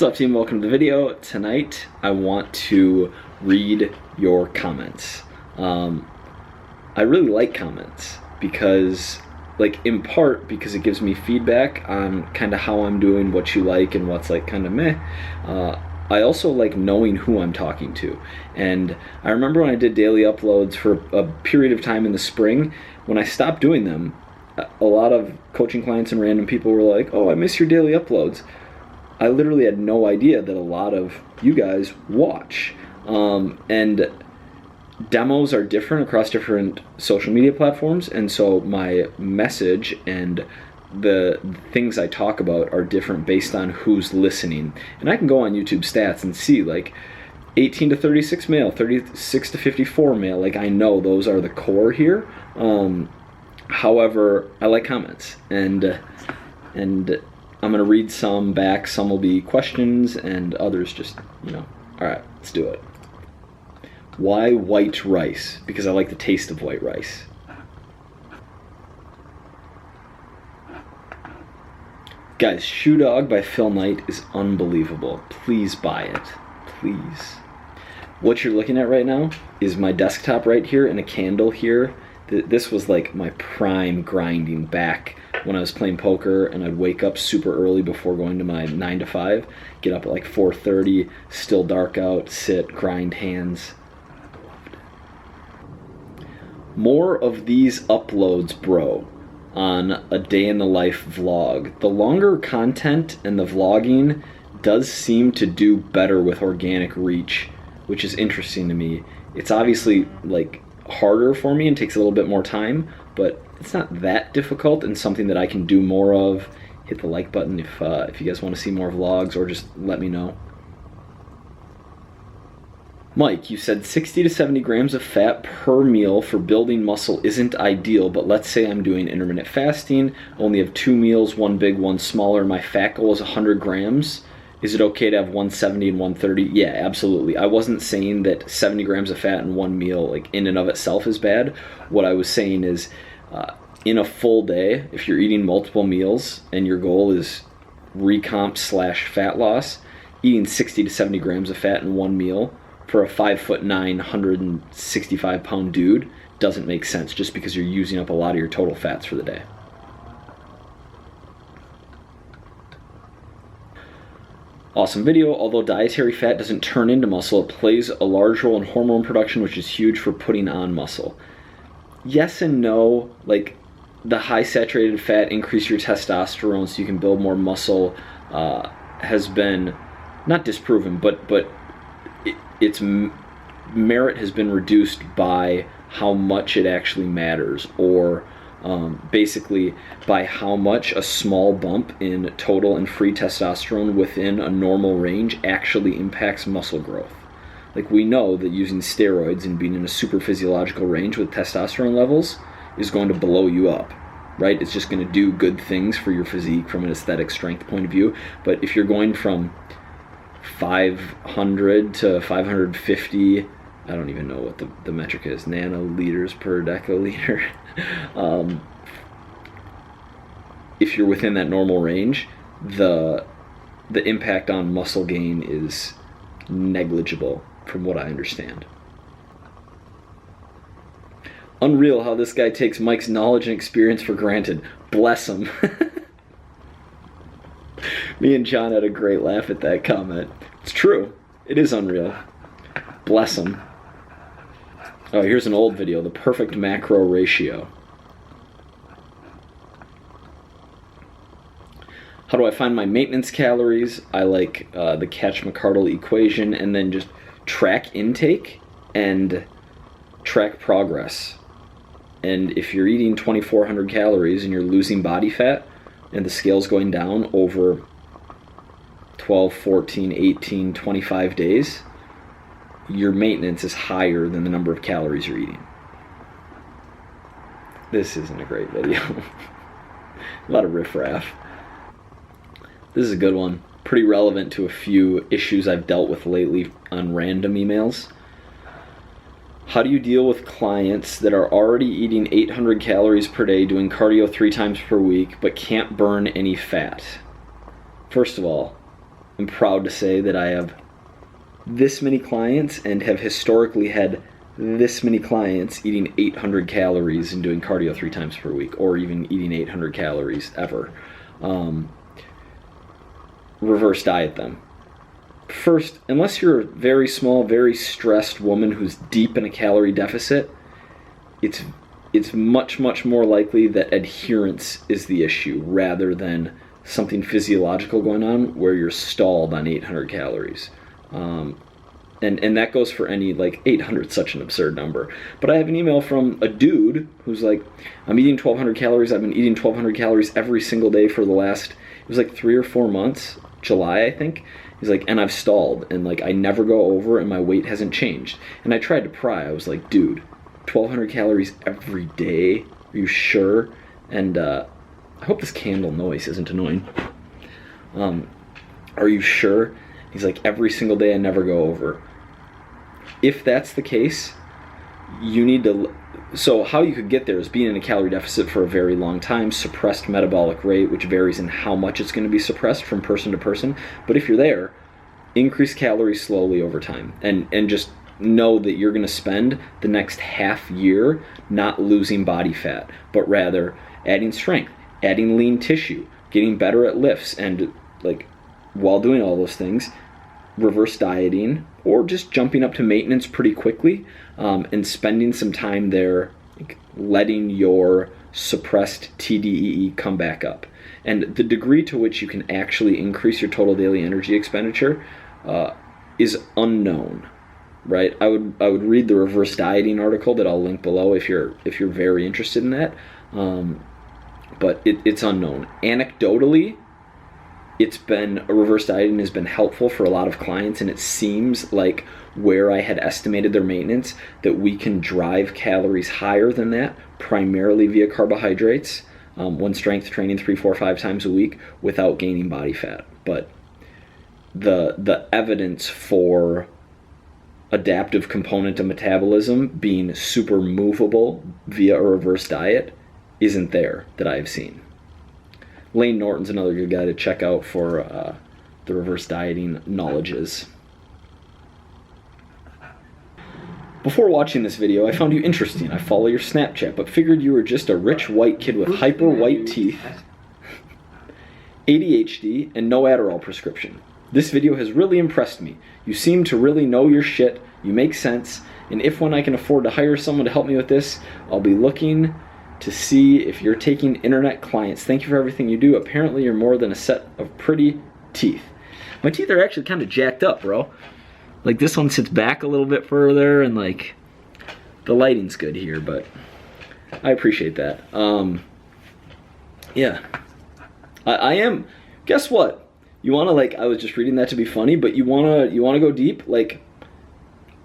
What's up, team? Welcome to the video. Tonight I want to read your comments. I really like comments because, in part because it gives me feedback on kind of how I'm doing, what you like, and what's kind of meh. I also like knowing who I'm talking to. And I remember when I did daily uploads for a period of time in the spring, when I stopped doing them, a lot of coaching clients and random people were like, "Oh, I miss your daily uploads." I literally had no idea that a lot of you guys watch. And demos are different across different social media platforms, and so my message and the things I talk about are different based on who's listening. And I can go on YouTube stats and see 18 to 36 male, 36 to 54 male. I know those are the core here. However, I like comments, and I'm going to read some back. Some will be questions, and others just, all right, let's do it. Why white rice? Because I like the taste of white rice. Guys, Shoe Dog by Phil Knight is unbelievable. Please buy it. Please. What you're looking at right now is my desktop right here and a candle here. This was my prime grinding back when I was playing poker, and I'd wake up super early before going to my 9 to 5, get up at 4:30, still dark out, sit, grind hands. More of these uploads, bro, on a day in the life vlog. The longer content and the vlogging does seem to do better with organic reach, which is interesting to me. It's obviously harder for me and takes a little bit more time, but it's not that difficult and something that I can do more of. Hit the like button if you guys want to see more vlogs, or just let me know. Mike, you said 60 to 70 grams of fat per meal for building muscle isn't ideal, but let's say I'm doing intermittent fasting, only have 2 meals, one big, one smaller, my fat goal is 100 grams. Is it okay to have 170 and 130? Yeah, absolutely. I wasn't saying that 70 grams of fat in one meal, in and of itself, is bad. What I was saying is, in a full day, if you're eating multiple meals and your goal is recomp / fat loss, eating 60 to 70 grams of fat in one meal for a 5'9", 165-pound dude doesn't make sense, just because you're using up a lot of your total fats for the day. Awesome video. Although dietary fat doesn't turn into muscle, it plays a large role in hormone production, which is huge for putting on muscle. Yes and no. The high saturated fat increase your testosterone so you can build more muscle has been not disproven, but its merit has been reduced by how much it actually matters, or basically by how much a small bump in total and free testosterone within a normal range actually impacts muscle growth. We know that using steroids and being in a super physiological range with testosterone levels is going to blow you up, right? It's just going to do good things for your physique from an aesthetic strength point of view. But if you're going from 500 to 550, I don't even know what the metric is, nanoliters per deciliter. If you're within that normal range, the impact on muscle gain is negligible, from what I understand. Unreal how this guy takes Mike's knowledge and experience for granted. Bless him. Me and John had a great laugh at that comment. It's true. It is unreal. Bless him. Oh, here's an old video, the perfect macro ratio. How do I find my maintenance calories? I like the Catch-McCardle equation, and then just track intake and track progress. And if you're eating 2,400 calories and you're losing body fat and the scale's going down over 12, 14, 18, 25 days, your maintenance is higher than the number of calories you're eating. This isn't a great video. A lot of riffraff. This is a good one. Pretty relevant to a few issues I've dealt with lately on random emails. How do you deal with clients that are already eating 800 calories per day, doing cardio 3 times per week, but can't burn any fat? First of all, am proud to say that I have this many clients and have historically had this many clients eating 800 calories and doing cardio 3 times per week, or even eating 800 calories ever. Reverse diet them. First, unless you're a very small, very stressed woman who's deep in a calorie deficit, it's much more likely that adherence is the issue rather than something physiological going on where you're stalled on 800 calories. And that goes for any, like, 800 is such an absurd number. But I have an email from a dude who's like, I'm eating 1,200 calories. I've been eating 1,200 calories every single day for the last, it was like 3 or 4 months, July, I think. He's like, and I've stalled, and like I never go over, and my weight hasn't changed. And I tried to pry. I was like, dude, 1,200 calories every day? Are you sure? And I hope this candle noise isn't annoying. Are you sure? He's like, every single day I never go over. If that's the case, you need to... So how you could get there is being in a calorie deficit for a very long time, suppressed metabolic rate, which varies in how much it's going to be suppressed from person to person. But if you're there, increase calories slowly over time. And just know that you're going to spend the next half year not losing body fat, but rather adding strength, adding lean tissue, getting better at lifts, and like while doing all those things, reverse dieting, or just jumping up to maintenance pretty quickly, and spending some time there, like, letting your suppressed TDEE come back up. And the degree to which you can actually increase your total daily energy expenditure is unknown, right? I would read the reverse dieting article that I'll link below if you're very interested in that. But it's unknown. Anecdotally, reverse dieting has been helpful for a lot of clients, and it seems like where I had estimated their maintenance, that we can drive calories higher than that, primarily via carbohydrates, when strength training 3, 4, 5 times a week without gaining body fat. But the evidence for adaptive component of metabolism being super movable via a reverse diet isn't there that I have seen. Lane Norton's another good guy to check out for the reverse dieting knowledges. Before watching this video, I found you interesting. I follow your Snapchat, but figured you were just a rich white kid with hyper white teeth, ADHD, and no Adderall prescription. This video has really impressed me. You seem to really know your shit, you make sense, and if when I can afford to hire someone to help me with this, I'll be looking to see if you're taking internet clients. Thank you for everything you do. Apparently you're more than a set of pretty teeth. My teeth are actually kind of jacked up, bro. Like, this one sits back a little bit further, and like the lighting's good here, but I appreciate that. Yeah, I am. Guess what? You wanna, like, I was just reading that to be funny, but you wanna go deep. Like,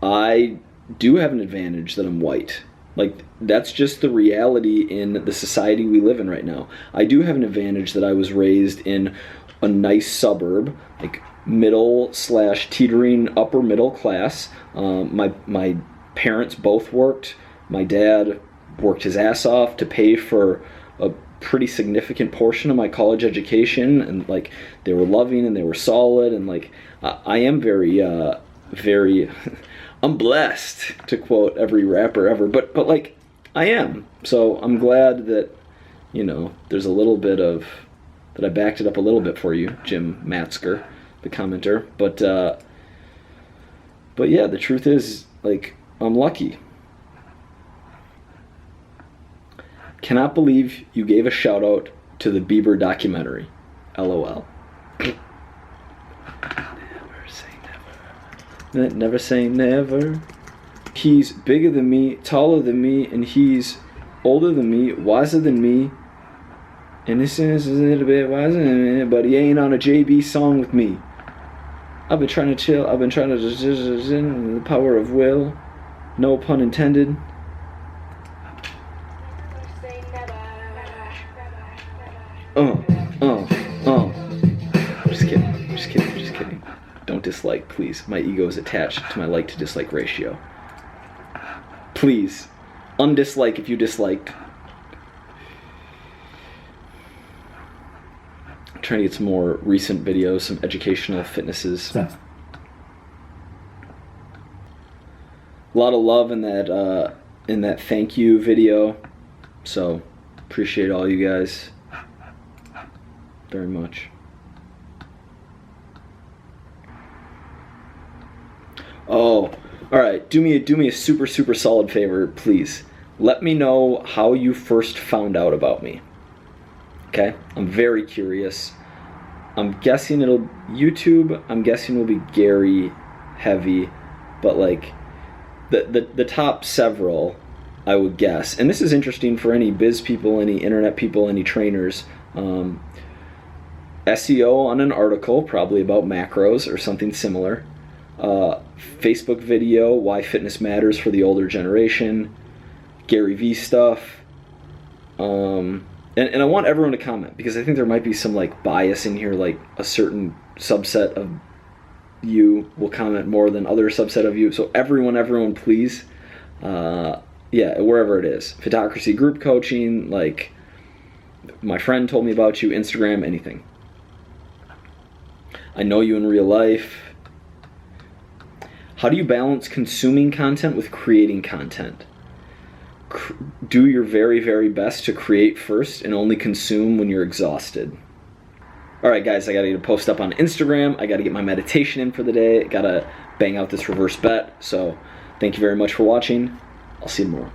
I do have an advantage that I'm white. Like, that's just the reality in the society we live in right now. I do have an advantage that I was raised in a nice suburb, like middle/teetering upper middle class. My parents both worked. My dad worked his ass off to pay for a pretty significant portion of my college education, and like, they were loving and they were solid, and like, I am very I'm blessed, to quote every rapper ever, but like, I am. So I'm glad that, you know, there's a little bit of, that I backed it up a little bit for you, Jim Matzker, the commenter. But yeah, the truth is, like, I'm lucky. Cannot believe you gave a shout out to the Bieber documentary. LOL. Never say never. He's bigger than me, taller than me, and he's older than me, wiser than me. And this is a little bit wiser than me, but he ain't on a JB song with me. I've been trying to chill, I've been trying to the power of will. No pun intended. Just kidding. Don't dislike, please. My ego is attached to my like to dislike ratio. Please, undislike if you disliked. trying to get some more recent videos, some educational fitnesses. A lot of love in that thank you video, so appreciate all you guys very much. Oh, all right. Do me a super solid favor, please. Let me know how you first found out about me. Okay, I'm very curious. I'm guessing YouTube. I'm guessing will be Gary heavy, but like the top several, I would guess. And this is interesting for any biz people, any internet people, any trainers. SEO on an article, probably about macros or something similar. Facebook video, why fitness matters for the older generation. Gary V stuff. And I want everyone to comment, because I think there might be some like bias in here, like a certain subset of you will comment more than other subset of you. So everyone please, yeah, wherever it is, Photocracy group coaching, like my friend told me about you, Instagram, anything. I know you in real life. How do you balance consuming content with creating content? Do your very best to create first and only consume when you're exhausted. All right, guys, I gotta get a post up on Instagram. I gotta get my meditation in for the day. I gotta bang out this reverse bet. So thank you very much for watching. I'll see you tomorrow.